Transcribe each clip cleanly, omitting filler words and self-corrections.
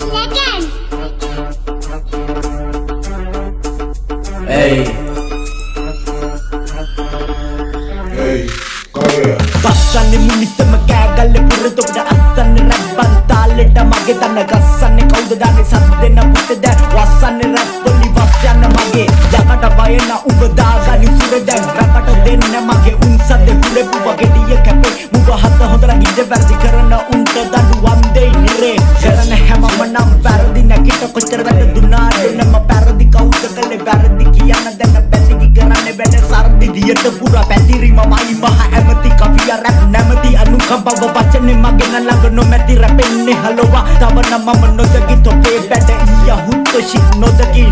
Legend. Hey. Hey, Korea. Bassanne munisema kෑගල්ලේ පුරතොට අස්සන්නේ රැබ්බන් තාලෙට මගේ තන ගස්සන්නේ කවුද දන්නේ සද්දෙන පුතද වස්සන්නේ රැප් පොලි වස් යන මගේ යකට බයන උඹ දාගනි සුර දැන් රකට දෙන්න මගේ උන් සද්ද කුලපු වගෙඩිය කැපේ මුග හත හොඳලා ඉඳ වැරදි කරන උන්ට දඬුවම් දෙයි නිරේ කරන හැමම නම් වැරදි නැකිට කොච්චර වැඩ දුන්නාද නම වැරදි කවුද කළේ වැරදි කියන දැන පැතිගි කරන්නේ වැඩ සර්දි දියට පුරා පැතිරිමමයි මහ ඇමති කවිය රැප් නැමති අනුකම්පාව වචනේ මගේ ළඟ නොමැති රැපෙන්නේ හලවා තවන මම නොදකි තොපේ බැට ඊය හුත්ත ෂිට් නොදකි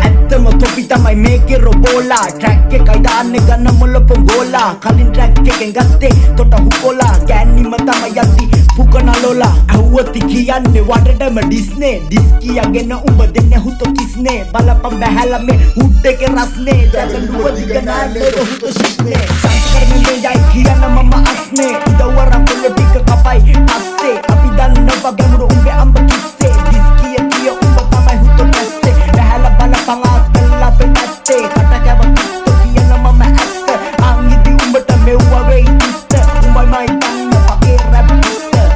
ඇත්තම තොපි තමයි මේකේ රොබෝලා ට්‍රැක් එකයි දාන්නේ ගන්න මොළ පොංගෝලා කලින් ට්‍රැක් එකෙන් ගත්තේ තොට හුකොලා ගෑන්නිම තමයි යති පුකනලෝලා ඇහුවති කියන්නේ වටටම ඩිස්නේ ඩිස්කියගෙන උඹ දෙන්නේ හුතෝ කිස්නේ බලපම් බහැලා මේ හුඩ් එකේ රස්නේ දැකලුව දිගනානේ හුතෝ ෂිට්නේ සංස්කරණය ජයි කියන මම අස්නේ උදවරම් පොළ ටික කපයි පස්සේ අපි දන්නවා ගැඹුරු උඹේ අම්බ කිස්සේ ඩිස්කිය කිය උඹ තමයි හුතෝ නැස්සේ බහැලා බලපං ආතල්ලා පෙට්ටේ කට කැව කිස්තෝ කියන මම ඇත්ත ආංගිදි උඹට මෙව්වා වෙයි කිස්ත උඹයි මයි තන්න පගේ රැප්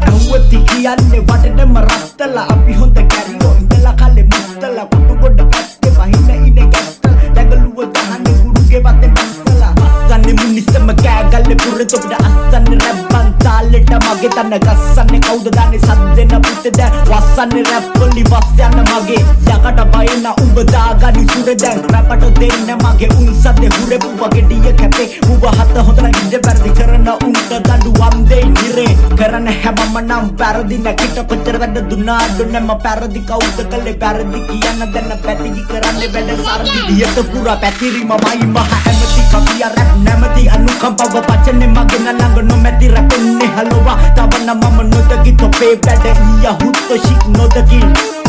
ඇහුවති කියන්නේ වටටම රත්තලා අපි හොඳ කැරියෝ ඉඳලා කලේ මුත්තලා කුඩු ගොඩ පැත්තේ වහින්න ඉන්නේ ගැත්තලා දැගලුව දහන්නේ ගුරුගේ වතෙන් බස්සලා අස්සන්නේ මුනිස්සම කෑගල්ලේ පුරතොට අස්සන්නේ රැබ්බන් තාලෙට මගේ තන ගස්සන්නේ කවුද දන්නේ සද්දෙන පුතද වස්සන්නේ රැප් පොලි වස් යන මගේ යකට බයන උඹ දාගනි සුර දැන් රැපට දෙන්න මගේ උන් සද්ද හුරපු වගෙඩිය කැපේ උඹ හත හොඳලා ඉඳ වැරදි කරන උන්ට දඬුවම් දෙයි නිරේ කරන හැමම නම් වැරදි නැකිට කොච්චර වැඩ දුන්නාද නම වැරදි කවුද කළේ වැරදි කියන දැන පැතිගි කරන්නේ වැඩ සර්දි දියට පුරා පැතිරිමමයි මහ ඇමති කවිය රැප් නැමති අනුකම්පාව වචනේ මගේ ළඟ නොමැති රැපෙන්නේ හලවා තවන මම නොදකි තොපේ වැඩ ඊය හුත්ත ෂිට් නොදකි